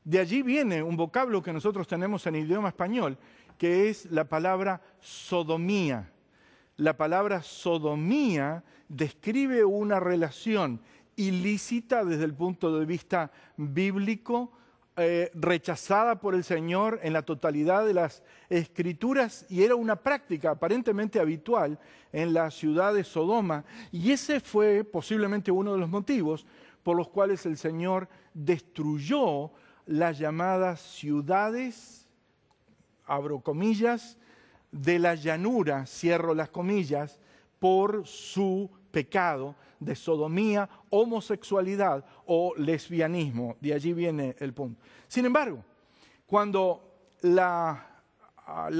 De allí viene un vocablo que nosotros tenemos en idioma español, que es la palabra sodomía. La palabra sodomía describe una relación ilícita desde el punto de vista bíblico, rechazada por el Señor en la totalidad de las Escrituras, y era una práctica aparentemente habitual en la ciudad de Sodoma, y ese fue posiblemente uno de los motivos por los cuales el Señor destruyó las llamadas ciudades, abro comillas, de la llanura, cierro las comillas, por su pecado de sodomía, homosexualidad o lesbianismo. De allí viene el punto. Sin embargo, cuando la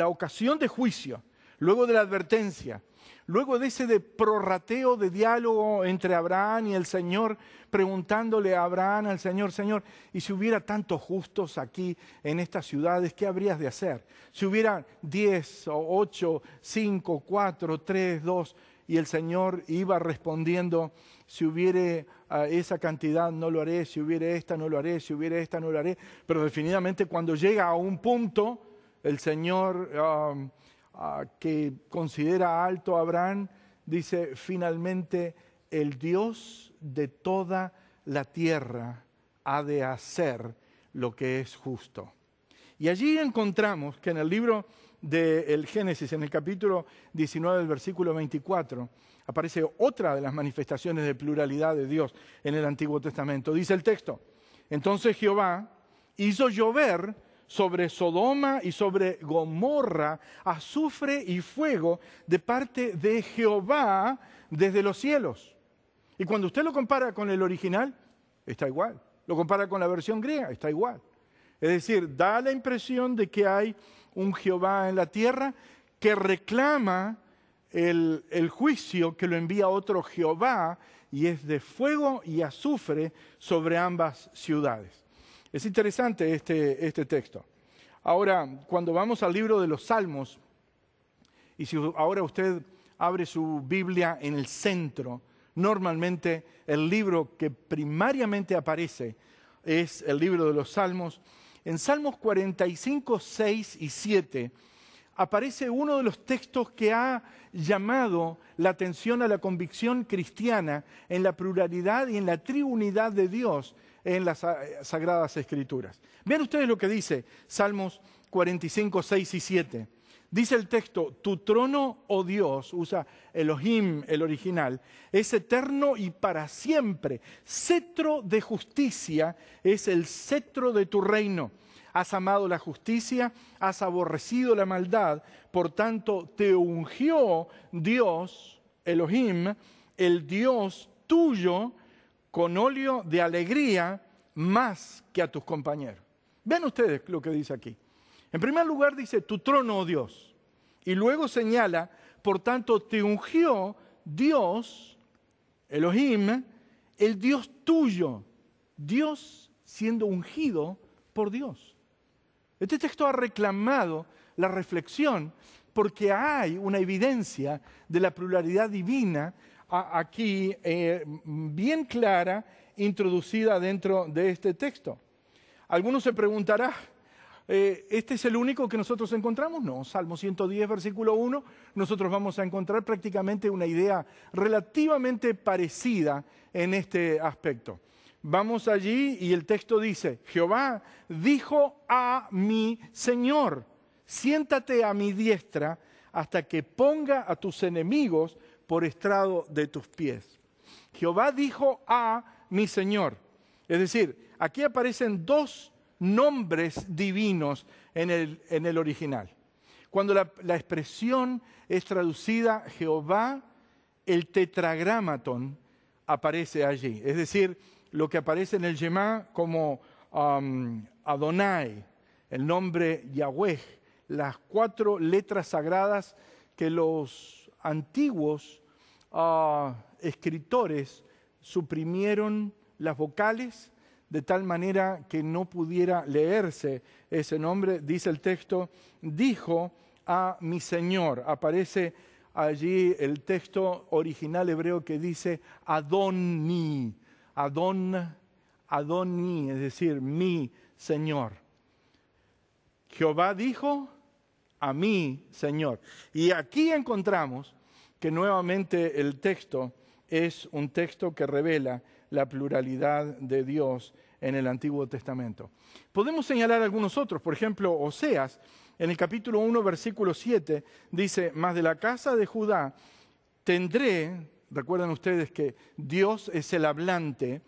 ocasión de juicio, luego de la advertencia, luego de ese prorrateo de diálogo entre Abraham y el Señor, preguntándole a Abraham al Señor, Señor, y si hubiera tantos justos aquí en estas ciudades, ¿qué habrías de hacer? Si hubiera 10 o 8, 5, 4, 3, 2, y el Señor iba respondiendo, si hubiere esa cantidad no lo haré, si hubiere esta no lo haré, si hubiere esta no lo haré. Pero definitivamente cuando llega a un punto, el Señor que considera alto a Abraham, dice, finalmente el Dios de toda la tierra ha de hacer lo que es justo. Y allí encontramos que en el libro del Génesis, en el capítulo 19, el versículo 24, aparece otra de las manifestaciones de pluralidad de Dios en el Antiguo Testamento. Dice el texto, entonces Jehová hizo llover sobre Sodoma y sobre Gomorra azufre y fuego de parte de Jehová desde los cielos. Y cuando usted lo compara con el original, está igual. Lo compara con la versión griega, está igual. Es decir, da la impresión de que hay un Jehová en la tierra que reclama el juicio que lo envía otro Jehová, y es de fuego y azufre sobre ambas ciudades. Es interesante este texto. Ahora, cuando vamos al libro de los Salmos, y si ahora usted abre su Biblia en el centro, normalmente el libro que primariamente aparece es el libro de los Salmos. En Salmos 45, 6 y 7 aparece uno de los textos que ha llamado la atención a la convicción cristiana en la pluralidad y en la triunidad de Dios en las Sagradas Escrituras. Vean ustedes lo que dice Salmos 45, 6 y 7. Dice el texto, tu trono, oh Dios, usa Elohim, el original, es eterno y para siempre. Cetro de justicia es el cetro de tu reino. Has amado la justicia, has aborrecido la maldad, por tanto te ungió Dios, Elohim, el Dios tuyo, con óleo de alegría más que a tus compañeros. Vean ustedes lo que dice aquí. En primer lugar dice, tu trono, oh Dios. Y luego señala, por tanto te ungió Dios, Elohim, el Dios tuyo. Dios siendo ungido por Dios. Este texto ha reclamado la reflexión porque hay una evidencia de la pluralidad divina aquí bien clara, introducida dentro de este texto. Algunos se preguntarán, ¿este es el único que nosotros encontramos? No, Salmo 110, versículo 1, nosotros vamos a encontrar prácticamente una idea relativamente parecida en este aspecto. Vamos allí y el texto dice, Jehová dijo a mi Señor, siéntate a mi diestra hasta que ponga a tus enemigos por estrado de tus pies. Jehová dijo a mi Señor. Es decir, aquí aparecen dos nombres divinos en el original. Cuando la expresión es traducida Jehová, el tetragramaton aparece allí. Es decir, lo que aparece en el Shema como Adonai, el nombre Yahweh, las 4 letras sagradas que los antiguos escritores suprimieron las vocales de tal manera que no pudiera leerse ese nombre. Dice el texto, dijo a mi Señor. Aparece allí el texto original hebreo que dice Adoni, Adoni, es decir, mi Señor. Jehová dijo a mi Señor. Y aquí encontramos que nuevamente el texto es un texto que revela la pluralidad de Dios en el Antiguo Testamento. Podemos señalar algunos otros, por ejemplo, Oseas, en el capítulo 1, versículo 7, dice, mas de la casa de Judá tendré, recuerdan ustedes que Dios es el hablante,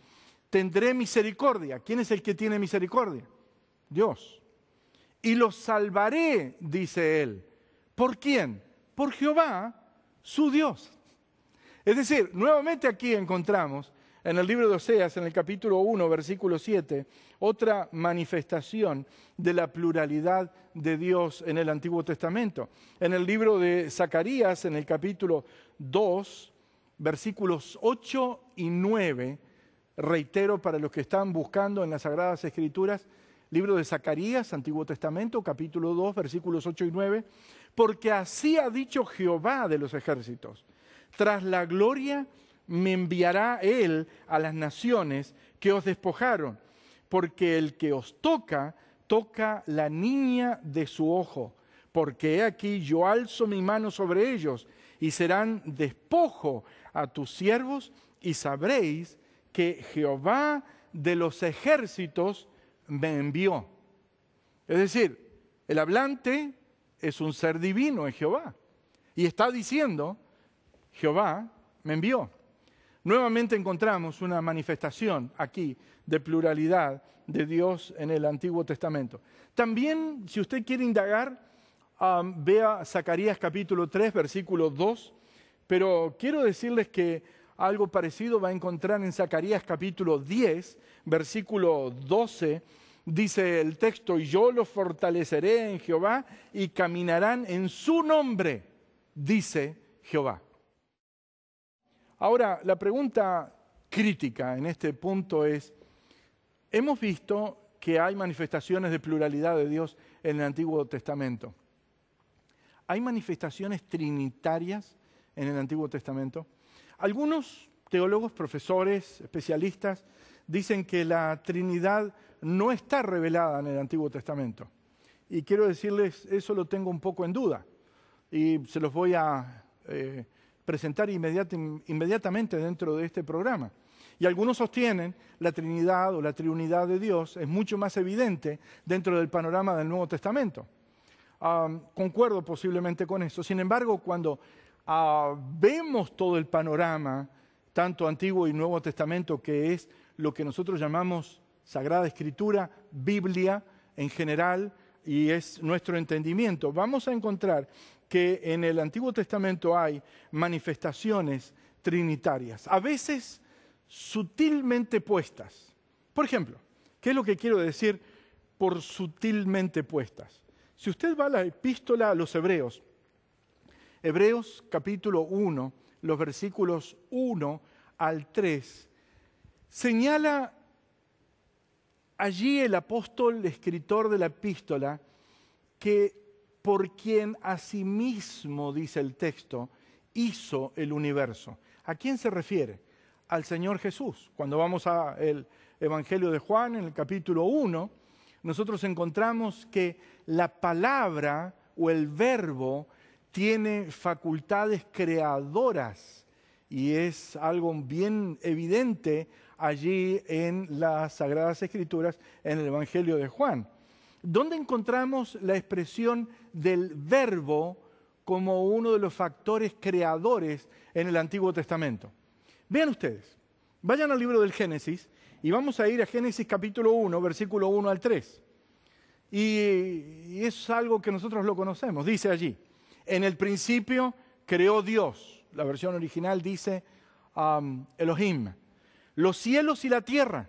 tendré misericordia. ¿Quién es el que tiene misericordia? Dios. Y los salvaré, dice él. ¿Por quién? Por Jehová, su Dios. Es decir, nuevamente aquí encontramos en el libro de Oseas, en el capítulo 1, versículo 7, otra manifestación de la pluralidad de Dios en el Antiguo Testamento. En el libro de Zacarías, en el capítulo 2, versículos 8 y 9, reitero para los que están buscando en las Sagradas Escrituras, libro de Zacarías, Antiguo Testamento, capítulo 2, versículos 8 y 9, porque así ha dicho Jehová de los ejércitos, tras la gloria me enviará Él a las naciones que os despojaron, porque el que os toca, toca la niña de su ojo, porque he aquí yo alzo mi mano sobre ellos, y serán despojo a tus siervos, y sabréis que Jehová de los ejércitos me envió. Es decir, el hablante es un ser divino, es Jehová, y está diciendo, Jehová me envió. Nuevamente encontramos una manifestación aquí de pluralidad de Dios en el Antiguo Testamento. También, si usted quiere indagar, vea Zacarías capítulo 3, versículo 2, pero quiero decirles que algo parecido va a encontrar en Zacarías capítulo 10, versículo 12, dice el texto, y yo los fortaleceré en Jehová y caminarán en su nombre, dice Jehová. Ahora, la pregunta crítica en este punto es, hemos visto que hay manifestaciones de pluralidad de Dios en el Antiguo Testamento. ¿Hay manifestaciones trinitarias en el Antiguo Testamento? Algunos teólogos, profesores, especialistas, dicen que la Trinidad no está revelada en el Antiguo Testamento. Y quiero decirles, eso lo tengo un poco en duda. Y se los voy a presentar inmediatamente dentro de este programa. Y algunos sostienen la Trinidad o la triunidad de Dios es mucho más evidente dentro del panorama del Nuevo Testamento. Concuerdo posiblemente con eso. Sin embargo, cuando vemos todo el panorama, tanto Antiguo y Nuevo Testamento, que es lo que nosotros llamamos Sagrada Escritura, Biblia en general, y es nuestro entendimiento, vamos a encontrar que en el Antiguo Testamento hay manifestaciones trinitarias, a veces sutilmente puestas. Por ejemplo, ¿qué es lo que quiero decir por sutilmente puestas? Si usted va a la epístola a los Hebreos, Hebreos capítulo 1, los versículos 1 al 3, señala allí el apóstol, escritor de la epístola, que por quien asimismo, dice el texto, hizo el universo. ¿A quién se refiere? Al Señor Jesús. Cuando vamos al Evangelio de Juan, en el capítulo 1, nosotros encontramos que la palabra o el verbo tiene facultades creadoras y es algo bien evidente allí en las Sagradas Escrituras, en el Evangelio de Juan. ¿Dónde encontramos la expresión del verbo como uno de los factores creadores en el Antiguo Testamento? Vean ustedes, vayan al libro del Génesis y vamos a ir a Génesis capítulo 1, versículo 1 al 3. Y es algo que nosotros lo conocemos. Dice allí, en el principio creó Dios. La versión original dice Elohim. Los cielos y la tierra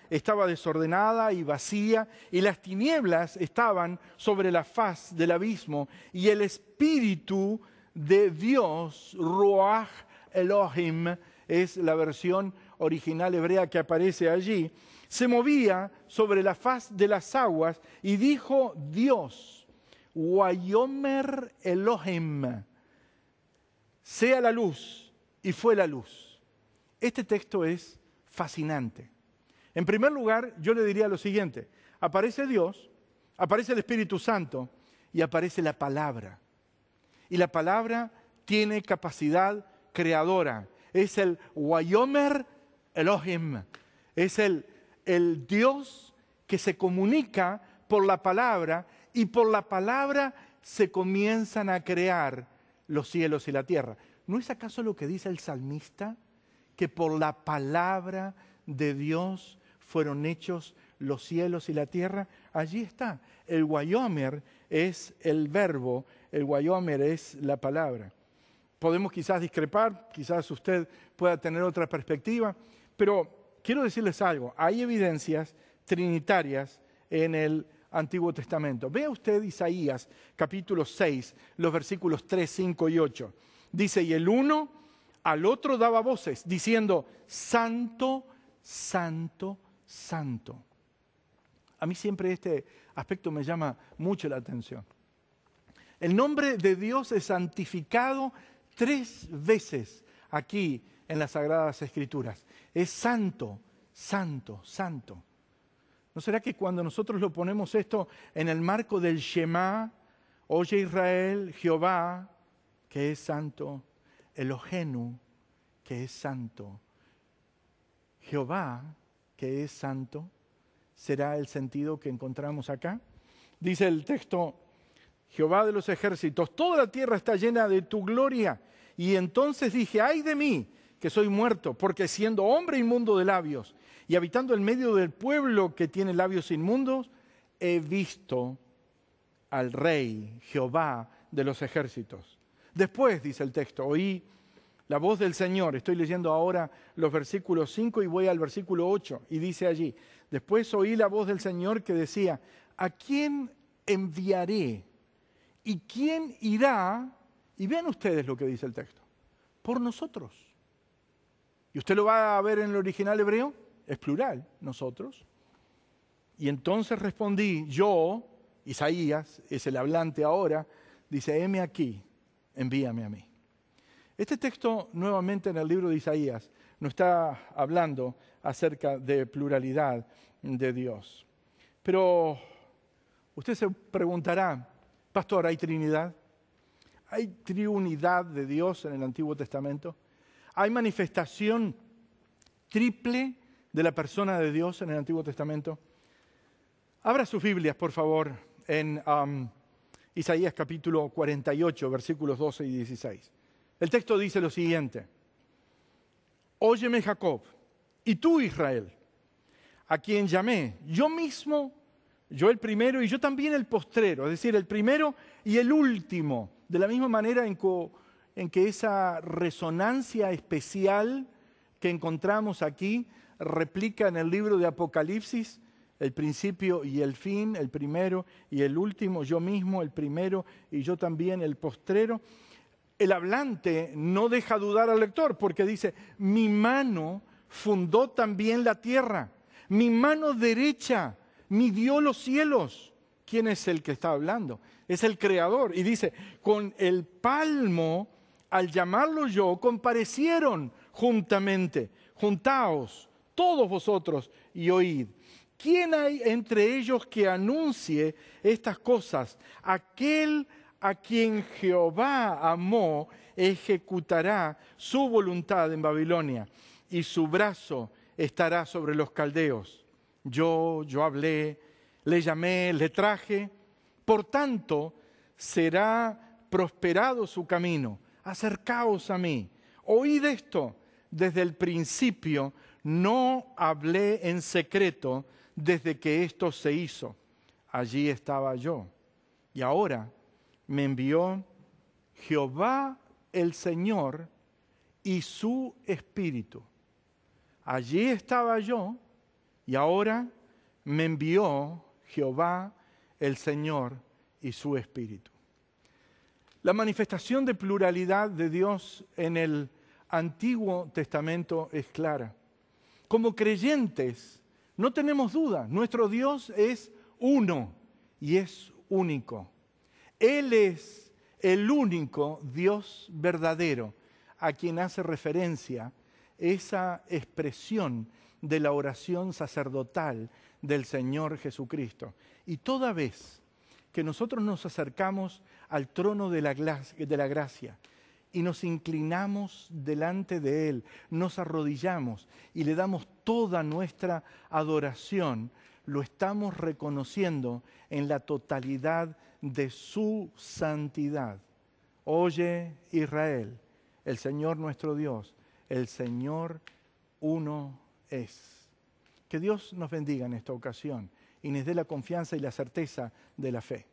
estaba desordenada y vacía, y las tinieblas estaban sobre la faz del abismo, y el Espíritu de Dios, Ruach Elohim, es la versión original hebrea que aparece allí, se movía sobre la faz de las aguas, y dijo Dios, Wayomer Elohim, sea la luz, y fue la luz. Este texto es fascinante. En primer lugar, yo le diría lo siguiente: aparece Dios, aparece el Espíritu Santo y aparece la palabra. Y la palabra tiene capacidad creadora. Es el Wayomer Elohim. Es el Dios que se comunica por la palabra, y por la palabra se comienzan a crear los cielos y la tierra. ¿No es acaso lo que dice el salmista? Que por la palabra de Dios fueron hechos los cielos y la tierra. Allí está. El Wayomer es el verbo, el Wayomer es la palabra. Podemos quizás discrepar, quizás usted pueda tener otra perspectiva, pero quiero decirles algo. Hay evidencias trinitarias en el Antiguo Testamento. Vea usted Isaías capítulo 6, los versículos 3, 5 y 8. Dice, y el uno al otro daba voces, diciendo, Santo, Santo, Santo. A mí siempre este aspecto me llama mucho la atención. El nombre de Dios es santificado 3 veces aquí en las Sagradas Escrituras. Es santo, santo, santo. ¿No será que cuando nosotros lo ponemos esto en el marco del Shema, oye Israel, Jehová, que es santo, Elohenu, que es santo, Jehová, que es santo, será el sentido que encontramos acá? Dice el texto, Jehová de los ejércitos, toda la tierra está llena de tu gloria. Y entonces dije, ay de mí, que soy muerto, porque siendo hombre inmundo de labios y habitando en medio del pueblo que tiene labios inmundos, he visto al Rey, Jehová de los ejércitos. Después, dice el texto, oí la voz del Señor. Estoy leyendo ahora los versículos 5 y voy al versículo 8. Y dice allí, después oí la voz del Señor que decía, ¿a quién enviaré? ¿Y quién irá? Y vean ustedes lo que dice el texto. Por nosotros. Y usted lo va a ver en el original hebreo, es plural, nosotros. Y entonces respondí, yo, Isaías, es el hablante ahora, dice, heme aquí, envíame a mí. Este texto, nuevamente en el libro de Isaías, nos está hablando acerca de pluralidad de Dios. Pero usted se preguntará, pastor, ¿hay Trinidad? ¿Hay triunidad de Dios en el Antiguo Testamento? ¿Hay manifestación triple de la persona de Dios en el Antiguo Testamento? Abra sus Biblias, por favor, en Isaías capítulo 48, versículos 12 y 16. El texto dice lo siguiente: Óyeme, Jacob, y tú, Israel, a quien llamé, yo mismo, yo el primero y yo también el postrero, es decir, el primero y el último, de la misma manera en que esa resonancia especial que encontramos aquí replica en el libro de Apocalipsis, el principio y el fin, el primero y el último, yo mismo el primero y yo también el postrero. El hablante no deja dudar al lector porque dice, mi mano fundó también la tierra, mi mano derecha midió los cielos. ¿Quién es el que está hablando? Es el Creador. Y dice, con el palmo, al llamarlo yo, comparecieron juntamente. Juntaos, todos vosotros, y oíd. ¿Quién hay entre ellos que anuncie estas cosas? Aquel a quien Jehová amó, ejecutará su voluntad en Babilonia, y su brazo estará sobre los caldeos. Yo hablé, le llamé, le traje, por tanto será prosperado su camino. Acercaos a mí. Oíd esto, desde el principio no hablé en secreto desde que esto se hizo. Allí estaba yo. Y ahora me envió Jehová el Señor y su Espíritu. Allí estaba yo y ahora me envió Jehová el Señor y su Espíritu. La manifestación de pluralidad de Dios en el Antiguo Testamento es clara. Como creyentes no tenemos duda, nuestro Dios es uno y es único. Él es el único Dios verdadero a quien hace referencia esa expresión de la oración sacerdotal del Señor Jesucristo. Y toda vez que nosotros nos acercamos al trono de la gracia y nos inclinamos delante de Él, nos arrodillamos y le damos toda nuestra adoración, lo estamos reconociendo en la totalidad de su santidad. Oye, Israel, el Señor nuestro Dios, el Señor uno es. Que Dios nos bendiga en esta ocasión y nos dé la confianza y la certeza de la fe.